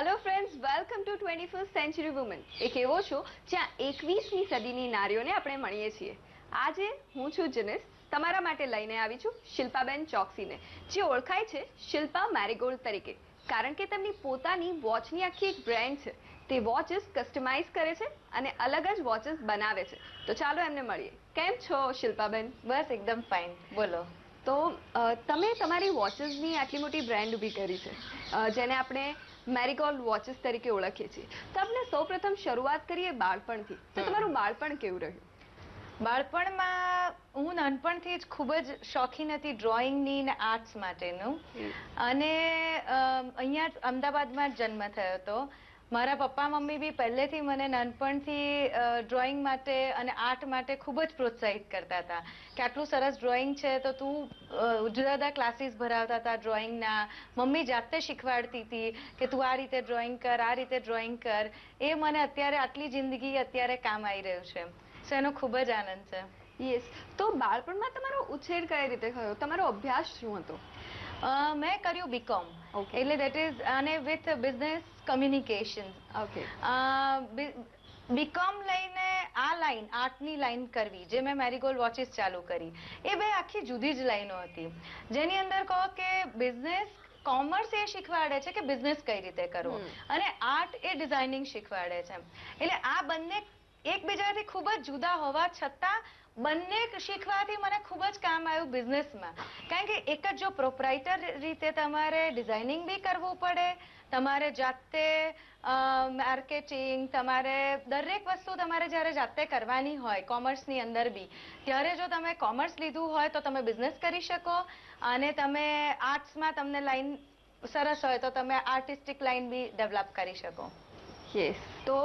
Hello friends, welcome to 21st century woman. એક એવો show જ્યાં 21મી સદીની નારીઓને આપણે મળીએ છીએ. આજે હું છું જિનેશ, તમારા માટે લઈને આવી છું શિલ્પાબેન ચોકસીને, જે ઓળખાય છે શિલ્પા મેરીગોલ્ડ તરીકે, કારણ કે તેમની પોતાની વોચની આખી એક બ્રેન્ડ છે. તે વોચીસ કસ્ટમાઇઝ કરે છે અને અલગ જ વોચીસ બનાવે છે. તો ચાલો એમને મળીએ. કેમ છો શિલ્પાબેન? બસ એકદમ ફાઇન. બોલો. તો તમે તમારી વોચીસની આટલી મોટી બ્રેન્ડ ઊભી કરી છે, જેને આપણે મેરીગોલ્ડ વોચીસ તરીકે ઓળખીએ છીએ. તો આપણે સૌપ્રથમ શરૂઆત કરીએ બાળપણથી. તો તમારું બાળપણ કેવું રહ્યું? બાળપણમાં હું નાનપણથી જ ખૂબ જ શોખીન હતી ડ્રોઈંગની ને આર્ટ્સ માટેનું. અને અહીંયા જ અમદાવાદમાં જ જન્મ થયો હતો. મારા પપ્પા મમ્મી બી પહેલેથી મને નાનપણથી ડ્રોઈંગ માટે અને આર્ટ માટે ખૂબ જ પ્રોત્સાહિત કરતા હતા કે આટલું સરસ ડ્રોઈંગ છે તો તું જુદા જુદા ક્લાસીસ ભરાવતા હતા ડ્રોઈંગના. મમ્મી જાતે શીખવાડતી હતી કે તું આ રીતે ડ્રોઈંગ કર, આ રીતે ડ્રોઈંગ કર. એ મને અત્યારે આટલી જિંદગી અત્યારે કામ આવી રહ્યું છે. સો એનો ખૂબ જ આનંદ છે. યસ. તો બાળપણમાં તમારો ઉછેર કઈ રીતે થયો? તમારો અભ્યાસ શું હતો? મેં કર્યું બીકોમ. એટલે દેટ ઇઝ અને with business communication. Okay. BCom લઈને આ લાઈન આર્ટની લાઈન કરવી, જે મેં મેરીગોલ્ડ વોચીસ ચાલુ કરી, એ બે આખી જુદી જ લાઈનો હતી. જેની અંદર કહો કે બિઝનેસ કોમર્સ એ શીખવાડે છે કે બિઝનેસ કઈ રીતે કરવો, અને આર્ટ એ ડિઝાઇનિંગ શીખવાડે છે. એટલે આ બંને એકબીજાથી ખૂબ જ જુદા હોવા છતાં બંને શીખવાથી મને ખૂબ જ કામ આવ્યું બિઝનેસમાં. કારણ કે એક જ જો પ્રોપરાઇટર રીતે તમારે ડિઝાઇનિંગ બી કરવું પડે, તમારે જાતે માર્કેટિંગ, તમારે દરેક વસ્તુ તમારે જ્યારે જાતે કરવાની હોય કોમર્સની અંદર બી, ત્યારે જો તમે કોમર્સ લીધું હોય તો તમે બિઝનેસ કરી શકો, અને તમે આર્ટ્સમાં તમને લાઈન સરસ હોય તો તમે આર્ટિસ્ટિક લાઈન બી ડેવલપ કરી શકો. યસ. તો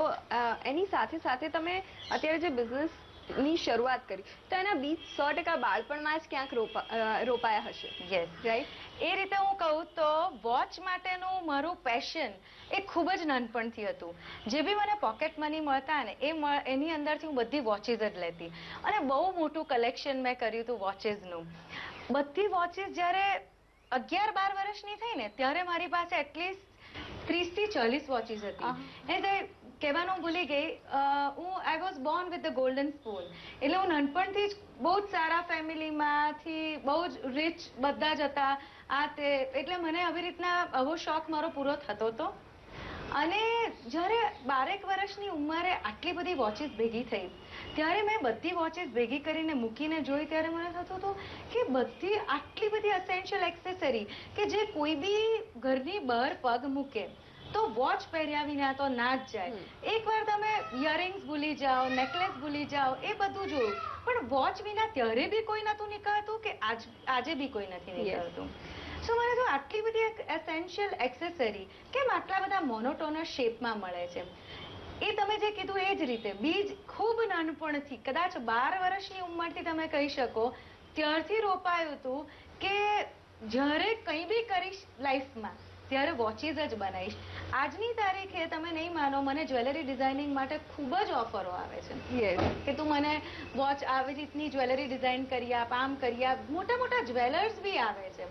એની સાથે સાથે તમે અત્યારે જે બિઝનેસની શરૂઆત કરી, તો એના બીજ 100% બાળપણમાં જ ક્યાંક રોપાયા હશે. Yes, right. એ રીતે હું કહું તો વોચ માટેનું મારું પેશન એ ખૂબ જ નાનપણથી હતું. જે બી મને પોકેટ મની મળતા ને એની અંદરથી હું બધી વોચીસ જ લેતી, અને બહુ મોટું કલેક્શન મેં કર્યું હતું વોચીસનું. બધી વોચીસ જ્યારે 11-12 વર્ષની થઈ ને ત્યારે મારી પાસે એટલીસ્ટ 30 થી 40 વોચીસ હતી. એટલે કહેવાનું ભૂલી ગઈ, હું I was Born with the golden spoon. એટલે હું નાનપણથી જ બહુ જ સારા ફેમિલીમાંથી, બહુ જ રિચ બધા જ હતા આ તે. એટલે મને આવી રીતના આવો શોખ મારો પૂરો થતો હતો. અને જ્યારે 12 વર્ષની ઉંમરે આટલી બધી વોચીસ ભેગી થઈ, ત્યારે મેં બધી વોચીસ ભેગી કરીને મૂકીને જોઈ, ત્યારે મને થતું હતું કે બધી આટલી બધી એસેન્શિયલ એક્સેસરી કે જે કોઈ બી ઘરની બહાર પગ મૂકે તો વોચ પહેર્યા વિના તો ના જ જાય. એકવાર તમે ઇયરિંગ્સ ભૂલી જાઓ, નેકલેસ ભૂલી જાઓ, એ બધું જોયું, પણ વોચ વિના ત્યારે બી કોઈ નતું નીકળતું કે આજે બી કોઈ નથી નીકળતું. સો મને તો આટલી બધી એસેન્શિયલ એક્સેસરી કેમ આટલા બધા મોનોટોનસ શેપમાં મળે છે? એ તમે જે કીધું એ જ રીતે બીજ ખૂબ નાનપણથી, કદાચ 12 વર્ષની ઉંમરથી તમે કહી શકો, ત્યારથી રોપાયું હતું કે જ્યારે કંઈ બી કરીશ લાઈફમાં ત્યારે વોચીસ જ બનાવીશ. આજની તારીખે તમે નહીં માનો, મને જ્વેલરી ડિઝાઇનિંગ માટે ખૂબ જ ઓફરો આવે છે કે તું મને વોચ આવી રીતની જ્વેલરી ડિઝાઇન કરી આપ, આમ કરી આપ. મોટા મોટા જ્વેલર્સ બી આવે છે,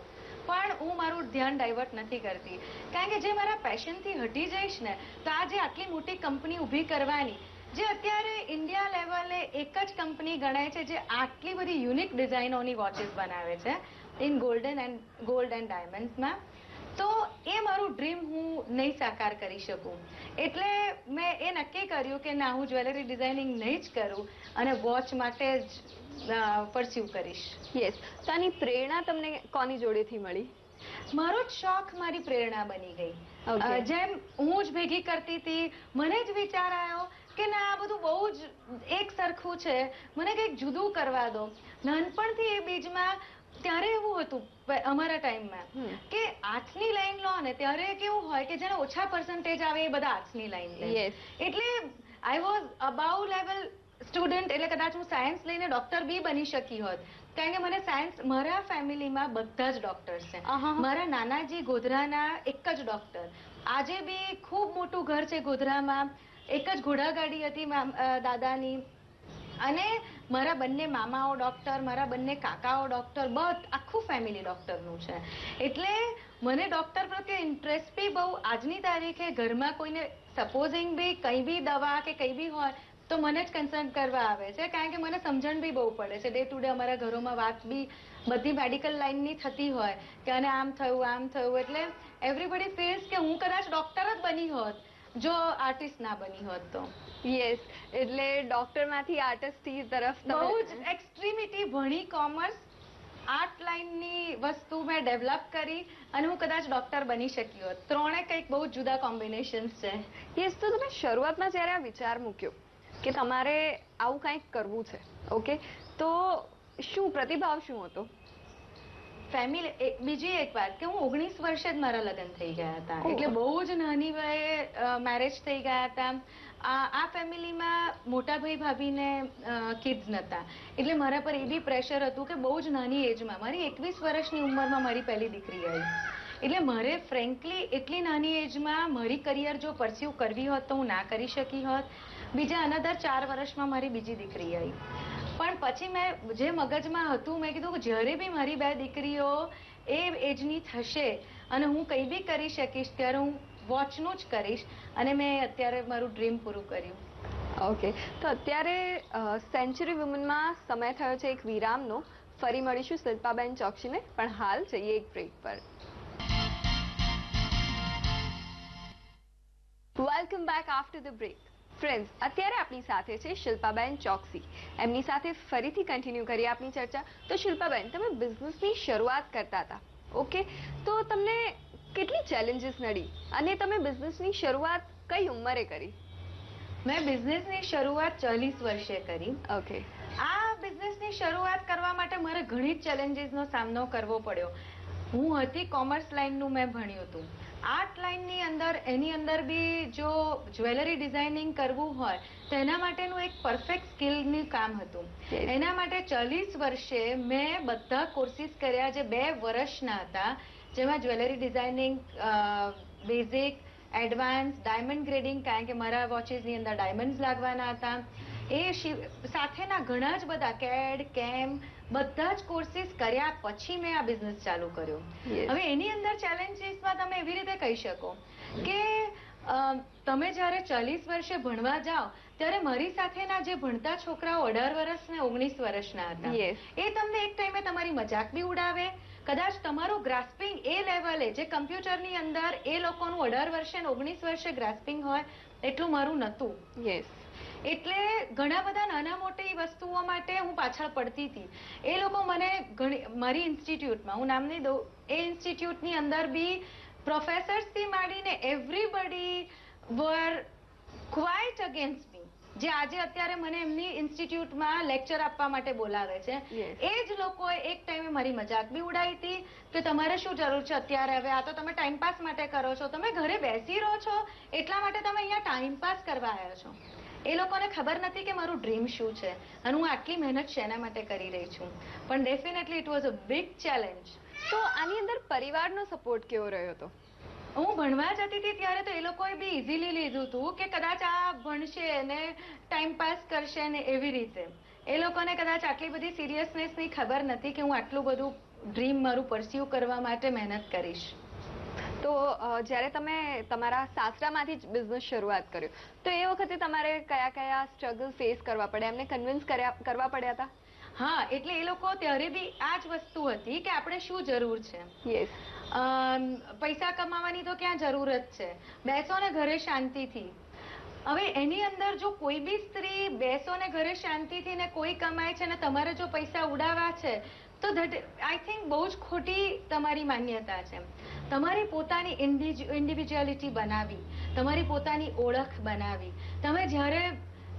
પણ હું મારું ધ્યાન ડાયવર્ટ નથી કરતી. કારણ કે જે મારા પેશનથી હટી જઈશ ને, તો આ જે આટલી મોટી કંપની ઊભી કરવાની, જે અત્યારે ઇન્ડિયા લેવલે એક જ કંપની ગણાય છે જે આટલી બધી યુનિક ડિઝાઇનોની વોચીસ બનાવે છે ઇન ગોલ્ડ એન્ડ ડાયમંડ્સમાં, તો એ મારું ડ્રીમ હું નહીં સાકાર કરી શકું. એટલે મેં એ નક્કી કર્યું કે ના, હું જ્વેલરી ડિઝાઇનિંગ નહીં જ કરું અને વોચ માટે જ પરસ્યુ કરીશ. યસ. તો આની પ્રેરણા તમને કોની જોડેથી મળી? મારો જ શોખ મારી પ્રેરણા બની ગઈ. જેમ હું જ ભેગી કરતી હતી, મને જ વિચાર આવ્યો કે ના, આ બધું બહુ જ એક સરખું છે, મને કંઈક જુદું કરવા દો. નાનપણથી એ બીજમાં ત્યારે એવું હતું અમારા ટાઈમમાં કે આર્ટ્સની લાઈન લો ને ત્યારે કેવું હોય કે જેને ઓછા પર્સન્ટેજ આવે એ બધા આર્ટ્સની લાઈન લે. એટલે I was about level student. એટલે કદાચ હું સાયન્સ લઈને ડોક્ટર બી બની શકી હોત, કારણ કે મને સાયન્સ, મારા ફેમિલીમાં બધા જ ડોક્ટર્સ છે. મારા નાનાજી ગોધરાના એક જ ડોક્ટર. આજે બી ખૂબ મોટું ઘર છે ગોધરામાં, એક જ ઘોડાગાડી હતી દાદાની. અને મારા બંને મામાઓ ડોક્ટર, મારા બંને કાકાઓ ડોક્ટર, આખું ફેમિલી ડોક્ટરનું છે. એટલે મને ડોક્ટર પ્રત્યે ઇન્ટરેસ્ટ બી બહુ આજની તારીખે ઘરમાં કોઈને સપોઝિંગ બી કઈ બી દવા કે કઈ બી હોય તો મને જ કન્સલ્ટ કરવા આવે છે, કારણ કે મને સમજણ બી બહુ પડે છે. ડે ટુ ડે અમારા ઘરોમાં વાત બી બધી મેડિકલ લાઈનની થતી હોય કે અને આમ થયું, એટલે એવરીબડી ફીલ્સ કે હું કદાચ ડોક્ટર જ બની હોત જો આર્ટિસ્ટ ના બની હોત તો. યસ, એટલે ડોક્ટરમાંથી આર્ટિસ્ટ તરફ બહુ જ એક્સ્ટ્રીમિટી ભણી કોમર્સ, આર્ટ લાઈનની વસ્તુ મેં ડેવલપ કરી અને હું કદાચ ડોક્ટર બની શકી હોત. ત્રણે કંઈક બહુ જુદા કોમ્બિનેશન્સ છે. યસ, તો તમે શરૂઆતમાં જ્યારે આ વિચાર મૂક્યો કે તમારે આવું કંઈક કરવું છે, ઓકે, તો શું પ્રતિભાવ શું હતો? ફેમિલી, બીજી એક વાત કે હું 19 વર્ષે જ મારા લગ્ન થઈ ગયા હતા, ઓહ. એટલે બહુ જ નાની વયે મેરેજ થઈ ગયા હતા. આ ફેમિલીમાં મોટા ભાઈ ભાભીને કિડ્સ નતા, એટલે મારા પર એ બી પ્રેશર હતું કે બહુ જ નાની એજમાં, મારી 21 વર્ષની ઉંમરમાં મારી પહેલી દીકરી આવી, એટલે મારે ફ્રેન્કલી એટલી નાની એજમાં મારી કરિયર જો પરસ્યુ કરવી હોત તો હું ના કરી શકી હોત. બીજા અનધર 4 વર્ષમાં મારી બીજી દીકરી આવી. પણ પછી મેં જે મગજમાં હતું મેં કીધું કે જ્યારે બી મારી 2 દીકરીઓ એ એજની થશે અને હું કંઈ બી કરી શકીશ ત્યારે હું વોચનું જ કરીશ, અને મેં અત્યારે મારું ડ્રીમ પૂરું કર્યું. ઓકે, તો અત્યારે સેન્ચુરી વુમનમાં સમય થયો છે એક વિરામનો. ફરી મળીશું શિલ્પાબેન ચોકસીને, પણ હાલ જઈએ એક બ્રેક પર. Welcome back after the break. Friends, અત્યારે આપણી સાથે છે શિલ્પાબેન ચોકસી. એમની સાથે ફરીથી કન્ટિન્યુ કરીએ આપણી ચર્ચા. તો શિલ્પાબેન, તમે બિઝનેસની શરૂઆત કરતા હતા, ઓકે, તો તમને કેટલી ચેલેન્જીસ નડી અને તમે બિઝનેસની શરૂઆત કઈ ઉંમરે કરી? મેં બિઝનેસની શરૂઆત 40 વર્ષે કરી. ઓકે. આ બિઝનેસની શરૂઆત કરવા માટે મારે ઘણી ચેલેન્જીસનો સામનો કરવો પડ્યો. હું હતી કોમર્સ લાઈનનું મેં ભણ્યું હતું. આર્ટ લાઈનની અંદર એની અંદર બી જો જ્વેલરી ડિઝાઇનિંગ કરવું હોય તો એના માટેનું એક પરફેક્ટ સ્કિલનું કામ હતું. એના માટે 40 વર્ષે મેં બધા કોર્સિસ કર્યા જે 2 વર્ષના હતા, જેમાં jewellery designing, basic, advance, diamond grading, કારણ કે મારા વોચીસની અંદર ડાયમંડ્સ લાગવાના હતા, એ સાથેના ઘણા જ બધા કેડ, કેમ, બધા જ કોર્સિસ કર્યા પછી મેં આ બિઝનેસ ચાલુ કર્યો. હવે એની અંદર ચેલેન્જીસમાં તમે એવી રીતે કહી શકો કે તમે જ્યારે 40 વર્ષે ભણવા જાઓ ત્યારે મારી સાથેના જે ભણતા છોકરાઓ 18 વર્ષ ને 19 વર્ષના હતા, એ તમને એક ટાઈમે તમારી મજાક બી ઉડાવે. કદાચ તમારું ગ્રાસ્પિંગ એ લેવલે જે કમ્પ્યુટરની અંદર એ લોકોનું 18 વર્ષે ને 19 વર્ષે ગ્રાસ્પિંગ હોય એટલું મારું નહોતું. એટલે ઘણા બધા નાના મોટી વસ્તુઓ માટે હું પાછળ પડતી હતી. એ લોકો મને મારી ઇન્સ્ટિટ્યૂટમાં, હું નામ નહીં દઉં, એ ઇન્સ્ટિટ્યૂટની અંદર બી પ્રોફેસર્સથી માંડીને એવરીબડી વર ક્વાઇટ અગેન્સ્ટ મી. જે આજે અત્યારે મને એમની ઇન્સ્ટિટ્યૂટમાં લેક્ચર આપવા માટે બોલાવે છે, એ જ લોકોએ એક ટાઈમે મારી મજાક બી ઉડાવી હતી કે તમારે શું જરૂર છે અત્યારે, હવે આ તો તમે ટાઈમપાસ માટે કરો છો, તમે ઘરે બેસી રહો છો એટલા માટે તમે અહીંયા ટાઈમપાસ કરવા આવ્યા છો. એ લોકોને ખબર નથી કે મારું ડ્રીમ શું છે અને હું આટલી મહેનત શેના માટે કરી રહી છું. પણ definitely it was a big challenge. તો આની અંદર પરિવારનો સપોર્ટ કેવો રહ્યો હતો? હું ભણવા જતી હતી ત્યારે તો એ લોકોએ બી ઇઝીલી લીધું હતું કે કદાચ આ ભણશે ને ટાઈમ પાસ કરશે ને એવી રીતે. એ લોકોને કદાચ આટલી બધી સિરિયસનેસની ખબર નથી કે હું આટલું બધું ડ્રીમ મારું પરસ્યુ કરવા માટે મહેનત કરીશ. તો જ્યારે તમે તમારા સાસરામાંથી જ બિઝનેસ શરૂઆત કર્યો તો એ વખતે તમારે કયા કયા સ્ટ્રગલ ફેસ કરવા પડ્યા, એમને કન્વિન્સ કરવા પડ્યા હતા? હા, એટલે એ લોકો ત્યારે બી આ જ વસ્તુ હતી કે આપણે શું જરૂર છે. પૈસા કમાવાની તો ક્યાં જરૂરત છે, બેસો ને ઘરે શાંતિથી. હવે એની અંદર જો કોઈ બી સ્ત્રી બેસો ને ઘરે શાંતિથી ને કોઈ કમાય છે ને તમારે જો પૈસા ઉડાવવા છે તો આઈ થિંક બહુ જ ખોટી તમારી માન્યતા છે. તમારી પોતાની ઇન્ડિવિજ્યુઅલિટી બનાવી, તમારી પોતાની ઓળખ બનાવી. તમે જ્યારે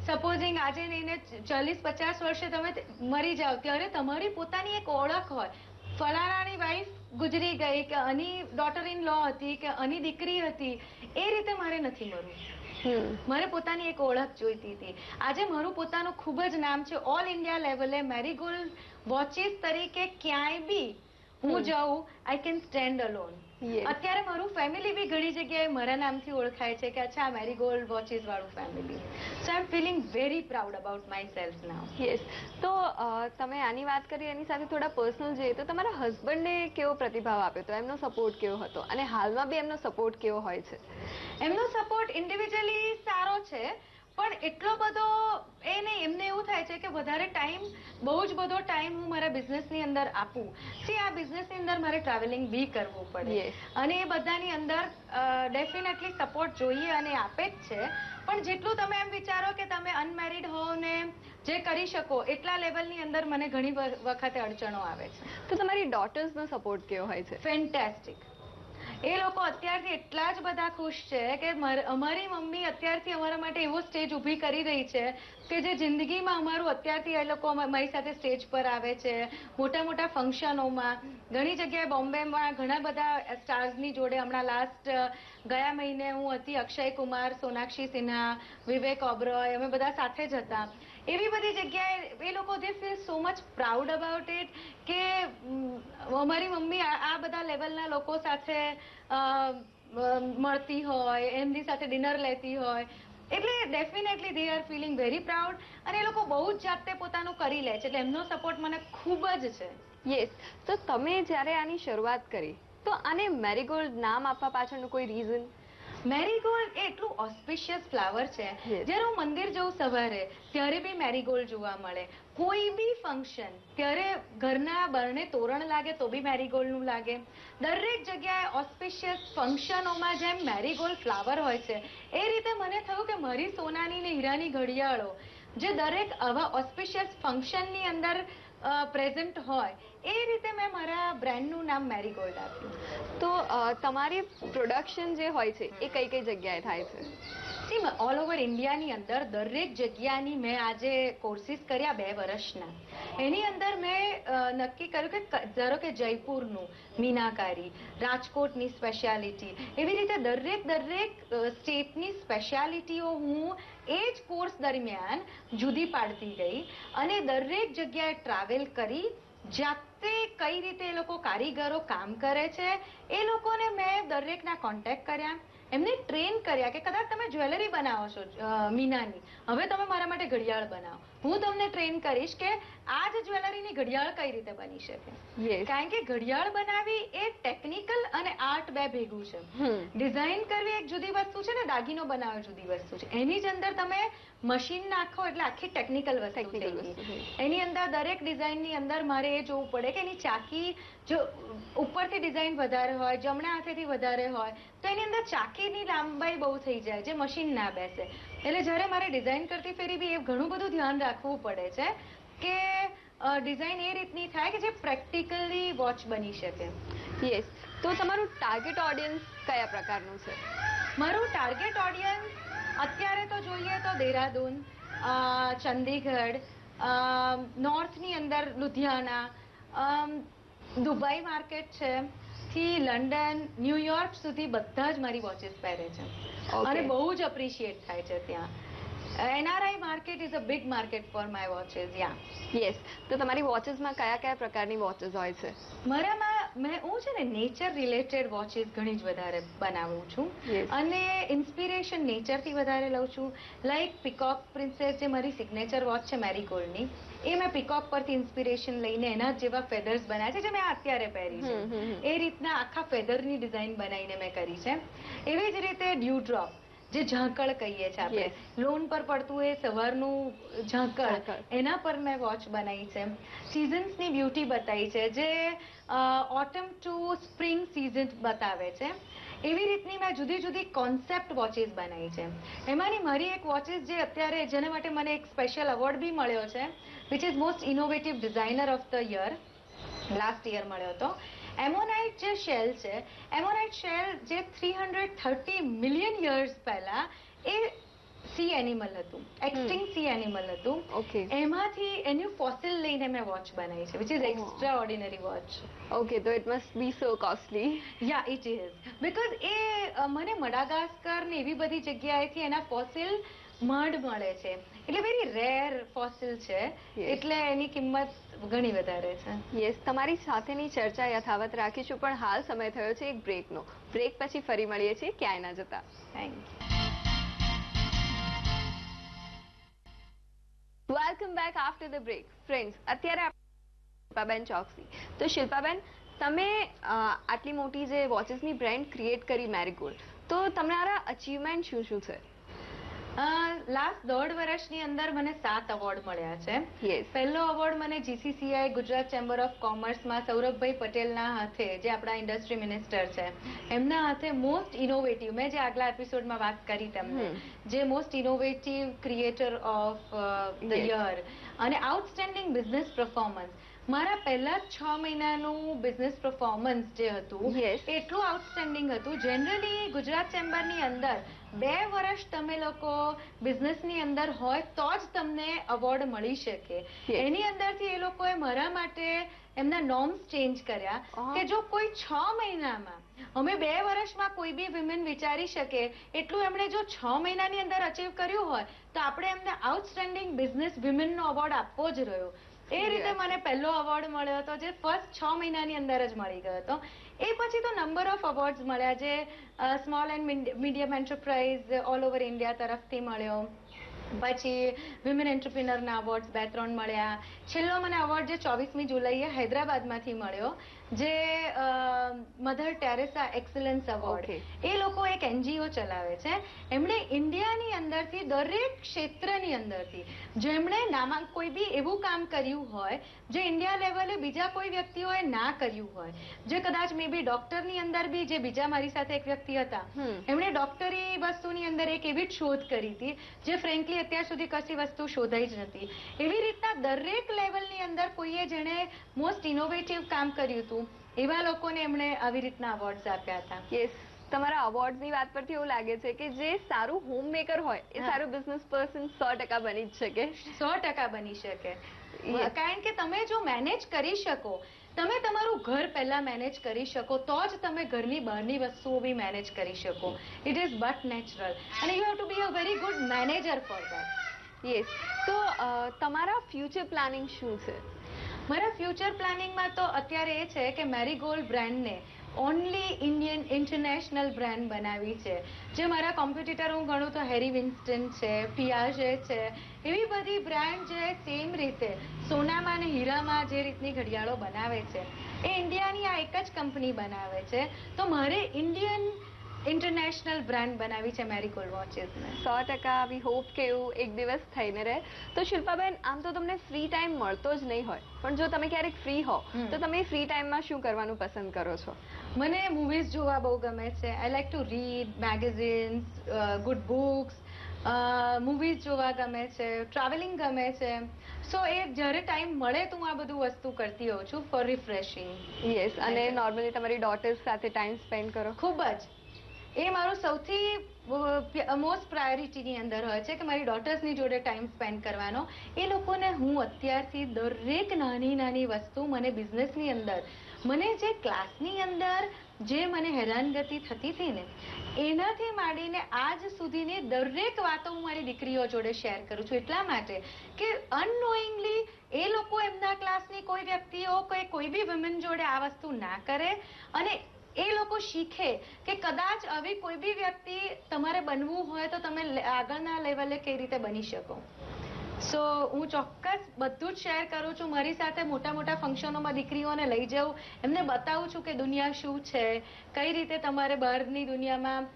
સપોઝિંગ આજે નહીં ને 40-50 વર્ષે તમે મરી જાઓ ત્યારે તમારી પોતાની એક ઓળખ હોય. ફલાણાની વાઈફ ગુજરી ગઈ કે આની ડોટર ઇન લો હતી કે આની દીકરી હતી, એ રીતે મારે નથી મરવું. મારે પોતાની એક ઓળખ જોઈતી હતી. આજે મારું પોતાનું ખૂબ જ નામ છે. ઓલ ઇન્ડિયા લેવલે મેરીગોલ્ડ વોચિસ તરીકે ક્યાંય બી હું જાઉં I can stand alone. Yes. અત્યારે મારું ફેમિલી બી ઘણી જગ્યાએ મારા નામથી ઓળખાય છે કે અચ્છા મેરીગોલ્ડ વોચીસ વાળું family. So I am feeling very proud about myself now. Yes. તો તમે આની વાત કરી એની સાથે થોડા પર્સનલ જોઈએ તો તમારા હસબન્ડને કેવો પ્રતિભાવ આપ્યો હતો, એમનો સપોર્ટ કેવો હતો અને હાલમાં બી એમનો સપોર્ટ કેવો હોય છે? એમનો સપોર્ટ ઇન્ડિવિજ્યુઅલી સારો છે, પણ એટલો બધો એ નહીં. એમને એવું થાય છે કે વધારે ટાઈમ, બહુ જ બધો ટાઈમ હું મારા બિઝનેસની અંદર આપું. સી આ બિઝનેસની અંદર મારે ટ્રાવેલિંગ બી કરવું પડે Yes. અને એ બધાની અંદર ડેફિનેટલી સપોર્ટ જોઈએ અને એ આપે જ છે. પણ જેટલું તમે એમ વિચારો કે તમે અનમેરિડ હો ને જે કરી શકો એટલા લેવલની અંદર મને ઘણી વખતે અડચણો આવે છે. તો તમારી ડોટર્સનો સપોર્ટ કેવો હોય છે? ફેન્ટાસ્ટિક. એ લોકો અત્યારથી એટલા જ બધા ખુશ છે કે અમારી મમ્મી અત્યારથી અમારા માટે એવો સ્ટેજ ઊભી કરી રહી છે કે જે જિંદગીમાં અમારું અત્યારથી એ લોકો મારી સાથે સ્ટેજ પર આવે છે, મોટા મોટા ફંક્શનોમાં. ઘણી જગ્યાએ બોમ્બેમાં ઘણા બધા સ્ટાર્સની જોડે, હમણાં લાસ્ટ ગયા મહિને હું હતી, અક્ષય કુમાર, સોનાક્ષી સિન્હા, વિવેક ઓબરોય, અમે બધા સાથે જ હતા. એવી બધી જગ્યાએ એ લોકો they feel so much proud about it કે અમારી મમ્મી આ બધા લેવલના લોકો સાથે મળતી હોય, એમની સાથે ડિનર લેતી હોય. એટલે definitely they are feeling very proud અને એ લોકો બહુ જ જાતે પોતાનું કરી લે છે. એટલે એમનો સપોર્ટ મને ખૂબ જ છે. યસ. તો તમે જ્યારે આની શરૂઆત કરી તો આને મેરીગોલ્ડ નામ આપવા પાછળનું કોઈ રીઝન? મેરીગોલ્ડ એ એટલું ઓસ્પિશિયસ ફ્લાવર છે. Yes. જ્યારે હું મંદિર જઉં સવારે ત્યારે બી મેરીગોલ્ડ જોવા મળે. કોઈ બી ફંક્શન ત્યારે ઘરના બરણે તોરણ લાગે તો બી મેરીગોલ્ડનું લાગે. દરેક જગ્યાએ ઓસ્પિશિયસ ફંક્શનોમાં જેમ મેરીગોલ્ડ ફ્લાવર હોય છે એ રીતે મને થયું કે મારી સોનાની ને હીરાની ઘડિયાળો જે દરેક આવા ઓસ્પિશિયસ ફંક્શનની અંદર પ્રેઝન્ટ હોય એ રીતે મેં મારા બ્રાન્ડનું નામ મેરીગોલ્ડ આપ્યું. તો તમારી પ્રોડક્શન જે હોય છે એ કઈ કઈ જગ્યાએ થાય છે? સી ઓલ ઓવર ઇન્ડિયાની અંદર દરેક જગ્યાની મેં આજે કોર્સિસ કર્યા 2 વર્ષના. એની અંદર મેં નક્કી કર્યું કે ધારો કે જયપુરનું મીનાકારી, રાજકોટની સ્પેશિયાલિટી, એવી રીતે દરેક સ્ટેટની સ્પેશિયાલિટીઓ હું એ જ કોર્સ દરમિયાન જુદી પાડતી ગઈ અને દરેક જગ્યાએ ટ્રાવેલ કરી જાતે કઈ રીતે એ લોકો કારીગરો કામ કરે છે એ લોકોને મેં દરેકના કોન્ટેક્ટ કર્યા, એમને ટ્રેન કર્યા કે કદાચ તમે જ્વેલરી બનાવો છો મીનાની, હવે તમે મારા માટે ઘડિયાળ બનાવો. હું તમને ટ્રેન કરીશ કે આ જ જ્વેલરીની ઘડિયાળ કઈ રીતે બની શકે. Yes. કારણ કે ઘડિયાળ બનાવી એ ટેકનિકલ અને આર્ટ બે ભેગું છે. ડિઝાઇન કરવી એક જુદી વસ્તુ છે ને દાગીનો બનાવવો જુદી વસ્તુ છે. એની જ અંદર તમે મશીન નાખો એટલે આખી ટેકનિકલ વસ્તુ થઈ ગઈ. એની અંદર દરેક ડિઝાઇનની અંદર મારે એ જોવું પડે કે એની ચાકી જો ઉપરથી ડિઝાઇન વધારે હોય, જમણા હાથેથી વધારે હોય તો એની અંદર ચાકીની લાંબાઈ બહુ થઈ જાય જે મશીન ના બેસે. એટલે જ્યારે મારે ડિઝાઇન કરતી ફેરી બી એ ઘણું બધું ધ્યાન રાખવું પડે છે કે ડિઝાઇન એ રીતની થાય કે જે પ્રેક્ટિકલી વોચ બની શકે. યસ. તો તમારું ટાર્ગેટ ઓડિયન્સ કયા પ્રકારનું છે? મારું ટાર્ગેટ ઓડિયન્સ અત્યારે તો જોઈએ તો દેહરાદૂન, ચંદીગઢ, નોર્થની અંદર લુધિયાના, દુબઈ માર્કેટ છે, થી લંડન, ન્યુયોર્ક સુધી બધા જ મારી વોચીસ પહેરે છે. અને બહુ જ અપ્રિશિએટ થાય છે ત્યાં. NRI market is a big market for my watches. Yeah. Yes. તો તમારી વોચીસમાં કયા કયા પ્રકારની વોચીસ હોય છે? મારામાં હું છે ને નેચર રિલેટેડ વોચીસ ઘણી જ વધારે બનાવું છું. Yes. અને ઇન્સ્પિરેશન નેચરથી વધારે લઉં છું. લાઈક પીકોક પ્રિન્સેસ જે મારી સિગ્નેચર વોચ છે મેરીગોલ્ડની, એ મેં પીકોક પરથી ઇન્સ્પિરેશન લઈને એના જેવા ફેધર્સ બનાવ્યા છે જે મેં અત્યારે પહેરી છે. એ રીતના આખા ફેધરની ડિઝાઇન બનાવીને મેં કરી છે. એવી જ રીતે ડ્યુ ડ્રોપ જે ઝાંકળ કહીએ છીએ આપણે, લોન પર પડતું એ સવારનું ઝાંકળ, એના પર મેં વોચ બનાવી છે. સિઝન્સની બ્યુટી બતાવી છે જે ઓટમ ટુ સ્પ્રિંગ સિઝન બતાવે છે. એવી રીતની મેં જુદી જુદી કોન્સેપ્ટ વોચીસ બનાવી છે. એમાંની મારી એક વોચીસ જે અત્યારે જેના માટે મને એક સ્પેશિયલ એવોર્ડ બી મળ્યો છે, which is most innovative designer of the year, last year મળ્યો હતો. એમોનાઇટ જે શેલ છે, એમોનાઇટ શેલ જે 330 મિલિયન યર્સ પહેલા એ સી એનિમલ હતું, એક્સટિંક્ટ સી એનિમલ હતું. એમાંથી એનું ફોસિલ લઈને મેં વોચ બનાવી છે, which is extra ordinary watch. Okay, તો it must be so costly. Ya it is, because એ મને મડાગાસ્કર ને એવી બધી જગ્યાએથી એના ફોસિલ મડ મળે છે, એટલે વેરી રેર ફોસિલ છે, એટલે એની કિંમત ઘણી વધારે છે. યસ, તમારી સાથેની ચર્ચા યથાવત રાખીશું, પણ હાલ સમય થયો છે એક બ્રેકનો. બ્રેક પછી ફરી મળીએ છીએ, ક્યાંય ના જતા. Thank welcome back after the break. Friends, અત્યારે શિલ્પાબેન ચોકસી. તો શિલ્પાબેન, તમે આટલી મોટી જે વોચેસની બ્રાન્ડ ક્રિએટ કરી મેરીગોલ્ડ, તો તમારા અચીવમેન્ટ શું શું છે? લાસ્ટ 1.5 વર્ષની અંદર મને 7 એવોર્ડ મળ્યા છે. યસ. પહેલો એવોર્ડ મને GCCI ગુજરાત ચેમ્બર ઓફ કોમર્સમાં સૌરભભાઈ પટેલના હાથે, જે આપણા ઇન્ડસ્ટ્રી મિનિસ્ટર છે, એમના હાથે મોસ્ટ ઇનોવેટિવ, મેં જે આગલા એપિસોડમાં વાત કરી તેમને, જે most innovative creator of the year અને આઉટસ્ટેન્ડિંગ બિઝનેસ પરફોર્મન્સ, મારા પહેલા 6 મહિનાનું બિઝનેસ પરફોર્મન્સ જે હતું એટલું આઉટસ્ટેન્ડિંગ હતું. જનરલી ગુજરાત ચેમ્બરની અંદર 2 વર્ષ તમે લોકો બિઝનેસની અંદર હોય તો જ તમને એવોર્ડ મળી શકે. એની અંદરથી એ લોકોએ મારા માટે એમના નોર્મ્સ ચેન્જ કર્યા કે જો કોઈ 6 મહિનામાં, અમે 2 વર્ષમાં કોઈ બી વિમેન વિચારી શકે એટલું એમણે જો 6 મહિનાની અંદર અચીવ કર્યું હોય, તો આપણે એમને આઉટસ્ટેન્ડિંગ બિઝનેસ વિમેનનો એવોર્ડ આપવો જ રહ્યો. એ રીતે મને પહેલો એવોર્ડ મળ્યો હતો, જે ફર્સ્ટ 6 મહિનાની અંદર જ મળી ગયો હતો. એ પછી તો નંબર ઓફ એવોર્ડ્સ મળ્યા, જે small and medium enterprise all over India તરફથી મળ્યો. પછી વિમેન એન્ટરપ્રિનરના એવોર્ડ્સ 2-3 મળ્યા. છેલ્લો મને એવોર્ડ જે 24મી જુલાઈએ હૈદરાબાદમાંથી મળ્યો, જે મધર ટેરેસા એક્સલન્સ એવોર્ડ. એ લોકો એક NGO ચલાવે છે. એમણે ઇન્ડિયાની અંદરથી દરેક ક્ષેત્રની અંદરથી જેમણે કોઈ બી એવું કામ કર્યું હોય જે ઇન્ડિયા લેવલે બીજા કોઈ વ્યક્તિઓએ ના કર્યું હોય, જે કદાચ મે બી ડોક્ટરની અંદર બી, જે બીજા મારી સાથે એક વ્યક્તિ હતા, એમણે ડોક્ટરી વસ્તુની અંદર એક એવી જ શોધ કરી હતી જે ફ્રેન્કલી અત્યાર સુધી કશી વસ્તુ શોધાઈ જ નથી. એવી રીતના દરેક લેવલની અંદર કોઈએ જેણે મોસ્ટ ઇનોવેટિવ કામ કર્યું હતું, એવા લોકોને એમણે આવી રીતના એવોર્ડ્સ આપ્યા હતા. યસ, તમારા અવોર્ડ્સની વાત પરથી એવું લાગે છે કે જે સારું હોમ મેકર હોય એ સારું બિઝનેસ પર્સન 100% બની જ શકે. 100% બની શકે. કારણ કે તમે જો મેનેજ કરી શકો, તમે તમારું ઘર પહેલા મેનેજ કરી શકો, તો જ તમે ઘરની બહારની વસ્તુઓ બી મેનેજ કરી શકો. ઇટ ઇઝ બટ નેચરલ, અને you have to be a very good manager for that. Yes. તો તમારા ફ્યુચર પ્લાનિંગ શું છે? મારા ફ્યુચર પ્લાનિંગમાં તો અત્યારે એ છે કે મેરીગોલ્ડ બ્રાન્ડને ઓનલી ઇન્ડિયન ઇન્ટરનેશનલ બ્રાન્ડ બનાવી છે. જે મારા કોમ્પિટિટર હું ગણું તો હેરી વિન્સ્ટન છે, પિયાઝે છે, એવી બધી બ્રાન્ડ જે સેમ રીતે સોનામાં અને હીરામાં જે રીતની ઘડિયાળો બનાવે છે, એ ઇન્ડિયાની આ એક જ કંપની બનાવે છે. તો મારે ઇન્ડિયન ઇન્ટરનેશનલ બ્રાન્ડ બનાવી છે મેરીગોલ્ડ વોચેસને. 100% વી હોપ કે એવું એક દિવસ થઈને રહે. તો શિલ્પાબેન, આમ તો તમને ફ્રી ટાઈમ મળતો જ નહીં હોય, પણ જો તમે ક્યારેક ફ્રી હો તો તમે ફ્રી ટાઈમમાં શું કરવાનું પસંદ કરો છો? મને મૂવીઝ જોવા બહુ ગમે છે. I like to read magazines, good books, movies જોવા ગમે છે, ટ્રાવેલિંગ ગમે છે. સો એ જ્યારે ટાઈમ મળે તો હું આ બધું વસ્તુ કરતી હોઉં છું ફોર રિફ્રેશિંગ. યસ. અને નોર્મલી તમારી ડોટર્સ સાથે ટાઈમ સ્પેન્ડ કરો? ખૂબ જ. એ મારું સૌથી મોસ્ટ પ્રાયોરિટીની અંદર હોય છે કે મારી ડોટર્સની જોડે ટાઈમ સ્પેન્ડ કરવાનો. એ લોકોને હું અત્યારથી દરેક નાની નાની વસ્તુ, મને બિઝનેસની અંદર, મને જે ક્લાસની અંદર જે મને હેરાનગતિ થતી હતી ને, એનાથી માંડીને આજ સુધીની દરેક વાતો હું મારી દીકરીઓ જોડે શેર કરું છું. એટલા માટે કે અનનોઈંગલી એ લોકો એમના ક્લાસની કોઈ વ્યક્તિઓ કોઈ બી વિમેન જોડે આ વસ્તુ ના કરે, અને એ લોકો શીખે કે કદાચ આવી કોઈ બી વ્યક્તિ તમારે બનવું હોય તો તમે આગળના લેવલે કઈ રીતે બની શકો. સો હું ચોક્કસ બધું જ શેર કરું છું. મારી સાથે મોટા મોટા ફંક્શનોમાં દીકરીઓને લઈ જાઉં, એમને બતાવું છું કે દુનિયા શું છે, કઈ રીતે તમારે બહારની દુનિયામાં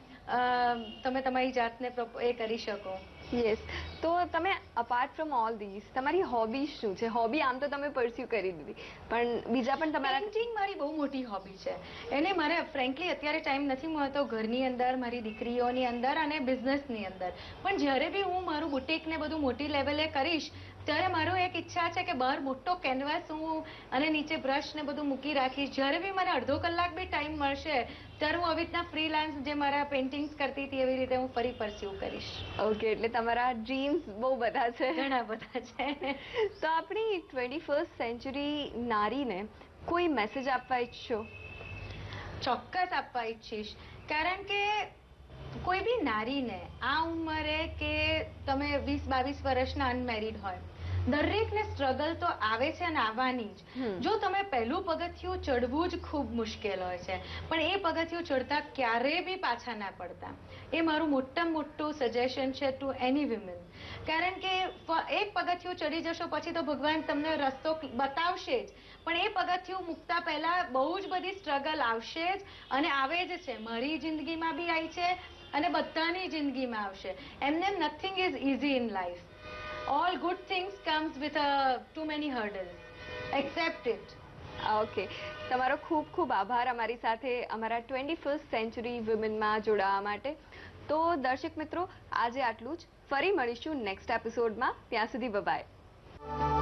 તમે તમારી જાતને એ કરી શકો. યસ. તો તમે અપાર્ટ ફ્રોમ ઓલ ધીસ તમારી હોબી શું છે? હોબી આમ તો તમે પરસ્યુ કરી દીધી, પણ બીજા પણ તમારા? પેઇન્ટિંગ મારી બહુ મોટી હોબી છે. એને મારે ફ્રેન્કલી અત્યારે ટાઈમ નથી મળતો ઘરની અંદર, મારી દીકરીઓની અંદર અને બિઝનેસની અંદર. પણ જ્યારે બી હું મારું બુટીક ને બધું મોટી લેવલે કરીશ, ત્યારે મારો એક ઈચ્છા છે કે બહાર મોટો કેનવાસ હું અને નીચે બ્રશ ને બધું મૂકી રાખીશ. જ્યારે બી મને અડધો કલાક બી ટાઈમ મળશે, ત્યારે હું આવી રીતના ફ્રીલાન્સ જે મારા પેઇન્ટિંગ્સ કરતી હતી એવી રીતે હું ફરી પરસ્યુ કરીશ. ઓકે, એટલે તમારા ડ્રીમ્સ બહુ બધા છે. ઘણા બધા છે. તો આપણી 21st સેન્ચુરી નારીને કોઈ મેસેજ આપવા ઈચ્છો? ચોક્કસ આપવા ઈચ્છીશ. કારણ કે કોઈ બી નારીને આ ઉંમરે કે તમે 20-22 વર્ષના અનમેરિડ હોય, દરેકને સ્ટ્રગલ તો આવે છે અને આવવાની જ. જો તમે પહેલું પગથિયું ચડવું જ ખૂબ મુશ્કેલ હોય છે, પણ એ પગથિયું ચડતા ક્યારેય બી પાછા ના પડતા. એ મારું મોટામાં મોટું સજેશન છે ટુ એની વિમેન. કારણ કે એક પગથિયું ચડી જશો પછી તો ભગવાન તમને રસ્તો બતાવશે જ, પણ એ પગથિયું મૂકતા પહેલા બહુ જ બધી સ્ટ્રગલ આવશે જ અને આવે જ છે. મારી જિંદગીમાં બી આવી છે અને બધાની જિંદગીમાં આવશે. એમને nothing is easy in life. All good things comes with too many hurdles. Accept it. Okay, તમારો ખૂબ ખૂબ આભાર અમારી સાથે અમારા 21st સેન્ચુરી વુમેનમાં જોડાવા માટે. તો દર્શક મિત્રો, આજે આટલું જ. ફરી મળીશું નેક્સ્ટ એપિસોડમાં. ત્યાં સુધી બાય.